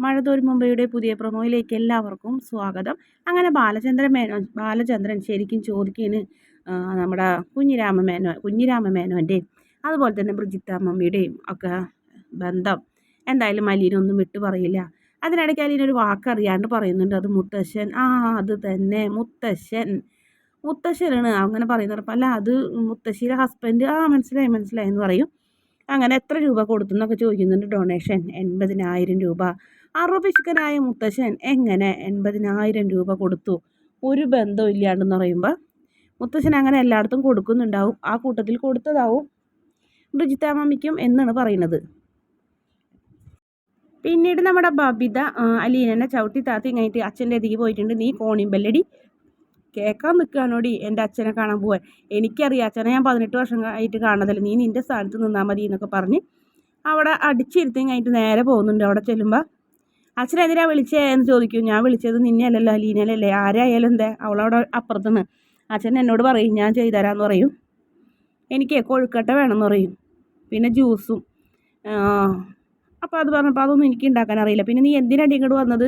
മഴതോരും മുംബൈയുടെ പുതിയ പ്രൊമോയിലേക്ക് എല്ലാവർക്കും സ്വാഗതം. അങ്ങനെ ബാലചന്ദ്രൻ ശരിക്കും ചോദിക്കുകയാണ് നമ്മുടെ കുഞ്ഞിരാമ മേനോൻ്റെയും അതുപോലെ തന്നെ ബ്രിജിത്ത മമ്മിയുടെയും ഒക്കെ ബന്ധം എന്തായാലും അലീനൊന്നും വിട്ടു പറയില്ല. അതിനിടയ്ക്ക് അലീനൊരു വാക്കറിയാണ്ട് പറയുന്നുണ്ട്, അത് മുത്തശ്ശൻ. അത് തന്നെ മുത്തശ്ശനാണ് അങ്ങനെ പറയുന്നത്. അല്ല, അത് മുത്തശ്ശിയുടെ ഹസ്ബൻഡ്. മനസ്സിലായി എന്ന് പറയും. അങ്ങനെ എത്ര രൂപ കൊടുത്തു എന്നൊക്കെ ചോദിക്കുന്നുണ്ട്. ഡൊണേഷൻ 80,000 രൂപ. അറുപിശുക്കനായ മുത്തശ്ശൻ എങ്ങനെ 80,000 രൂപ കൊടുത്തു? ഒരു ബന്ധവും ഇല്ലാണ്ടെന്ന് പറയുമ്പോൾ മുത്തശ്ശൻ അങ്ങനെ എല്ലായിടത്തും കൊടുക്കുന്നുണ്ടാവും, ആ കൂട്ടത്തിൽ കൊടുത്തതാവും ബ്രിജിത്ത മമ്മിക്കും എന്നാണ് പറയുന്നത്. പിന്നീട് നമ്മുടെ ബബിത അലീനനെ ചവിട്ടി താത്തി കഴിഞ്ഞിട്ട് അച്ഛൻ്റെ അതിക്ക് പോയിട്ടുണ്ട്. നീ കോണിമ്പല്ലടി കേൾക്കാൻ നിൽക്കാനോടി എൻ്റെ അച്ഛനെ കാണാൻ പോവാൻ. എനിക്കറിയാം അച്ഛനെ ഞാൻ 18 വർഷം ആയിട്ട് കാണുന്നതല്ലേ, നീ നിൻ്റെ സ്ഥാനത്ത് നിന്നാൽ മതി എന്നൊക്കെ പറഞ്ഞ് അവിടെ അടിച്ചിരുത്തി കഴിഞ്ഞിട്ട് നേരെ പോകുന്നുണ്ട്. അവിടെ ചെല്ലുമ്പോൾ അച്ഛനെതിരാ വിളിച്ചേ എന്ന് ചോദിക്കും. ഞാൻ വിളിച്ചത് നിന്നെ അല്ലല്ലോ, അലീനല്ലേ. ആരായാലും എന്താ, അവളവിടെ അപ്പുറത്തുനിന്ന്. അച്ഛൻ എന്നോട് പറയും, ഞാൻ ചെയ്തുതരാമെന്ന് പറയും. എനിക്ക് കൊഴുക്കട്ട വേണമെന്ന് പറയും, പിന്നെ ജ്യൂസും. അപ്പോൾ അത് പറഞ്ഞപ്പോൾ അതൊന്നും എനിക്ക് ഉണ്ടാക്കാൻ അറിയില്ല. പിന്നെ നീ എന്തിനാണ് ഇങ്ങോട്ട് വന്നത്?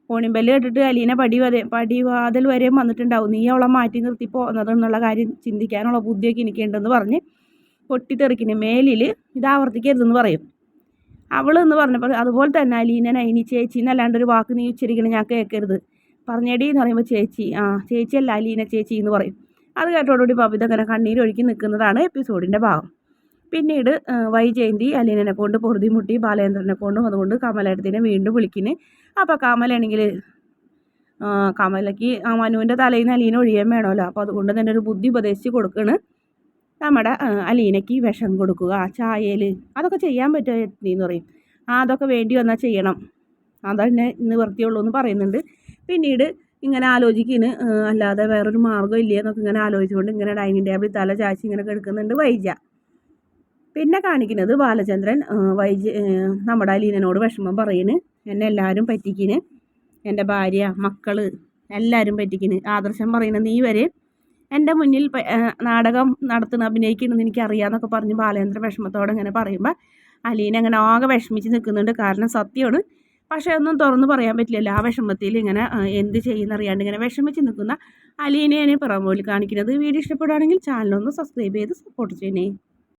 കോണിമ്പല്ല് കേട്ടിട്ട് അലീന പടിവാതിൽ വരെയും വന്നിട്ടുണ്ടാവും. നീ അവളെ മാറ്റി നിർത്തി പോകുന്നതെന്നുള്ള കാര്യം ചിന്തിക്കാനുള്ള ബുദ്ധിയൊക്കെ എനിക്കുണ്ടെന്ന് പറഞ്ഞ് പൊട്ടിത്തെറിക്കുന്ന മേലിൽ ഇത് ആവർത്തിക്കരുതെന്ന് പറയും. അവൾ എന്ന് പറഞ്ഞപ്പോൾ അതുപോലെ തന്നെ അലീനനെ ഇനി ചേച്ചി എന്നല്ലാണ്ട് ഒരു വാക്ക് നീ ഉച്ചരിക്കണം, ഞാൻ കേൾക്കരുത് പറഞ്ഞേടി എന്ന് പറയുമ്പോൾ ചേച്ചിയല്ല അലീന ചേച്ചി എന്ന് പറയും. അത് കേട്ടോടുകൂടി ബബിത അങ്ങനെ കണ്ണീരൊഴുക്കി നിൽക്കുന്നതാണ് എപ്പിസോഡിൻ്റെ ഭാഗം. പിന്നീട് വൈജയന്തി അലീനനെ കൊണ്ട് പൊറുതിമുട്ടി ബാലേന്ദ്രനെ കൊണ്ടും അതുകൊണ്ട് കമലേട്ടത്തിനെ വീണ്ടും വിളിക്കുന്നു. അപ്പോൾ കമലാണെങ്കിൽ കമലയ്ക്ക് മനുവിൻ്റെ തലയിൽ നിന്ന് അലീന ഒഴിയാൻ വേണമല്ലോ, അപ്പോൾ അതുകൊണ്ട് തന്നെ ഒരു ബുദ്ധി ഉപദേശിച്ച് കൊടുക്കുകയാണ്. നമ്മുടെ അലീനയ്ക്ക് വിഷം കൊടുക്കുക ചായയിൽ, അതൊക്കെ ചെയ്യാൻ പറ്റുമോ എന്ന് പറയും. അതൊക്കെ വേണ്ടി വന്നാൽ ചെയ്യണം, അതന്നെ നിവൃത്തിയുള്ളൂ എന്ന് പറയുന്നുണ്ട്. പിന്നീട് ഇങ്ങനെ ആലോചിക്കുന്നു, അല്ലാതെ വേറൊരു മാർഗ്ഗം ഇല്ലേ എന്നൊക്കെ ഇങ്ങനെ ആലോചിച്ചുകൊണ്ട് ഇങ്ങനെ ഡൈനിങ് ടേബിളിൽ തല ചാച്ചി ഇങ്ങനെ കിടക്കുന്നുണ്ട് വൈജ. പിന്നെ കാണിക്കുന്നത് ബാലചന്ദ്രൻ നമ്മുടെ അലീനനോട് വിഷമം പറയുന്നു. എന്നെ എല്ലാവരും പറ്റിക്കുന്നു, എൻ്റെ ഭാര്യ മക്കൾ എല്ലാവരും പറ്റിക്കുന്നു. ആദർശം പറയുന്നത് നീ വരെ എൻ്റെ മുന്നിൽ നാടകം അഭിനയിക്കണമെന്ന് എനിക്കറിയാമെന്നൊക്കെ പറഞ്ഞ് ബാലേന്ദ്രൻ വിഷമത്തോടെ ഇങ്ങനെ പറയുമ്പോൾ അലീന അങ്ങനെ ആകെ വിഷമിച്ച് നിൽക്കുന്നുണ്ട്. കാരണം സത്യമാണ്, പക്ഷേ ഒന്നും തുറന്ന് പറയാൻ പറ്റില്ലല്ലോ. ആ വിഷമത്തിൽ ഇങ്ങനെ എന്ത് ചെയ്യുന്നറിയാണ്ട് ഇങ്ങനെ വിഷമിച്ച് നിൽക്കുന്ന അലീനയെ പുറമോൽ കാണിക്കുന്നത്. വീഡിയോ ഇഷ്ടപ്പെടുകയാണെങ്കിൽ ചാനലൊന്ന് സബ്സ്ക്രൈബ് ചെയ്ത് സപ്പോർട്ട് ചെയ്യണേ.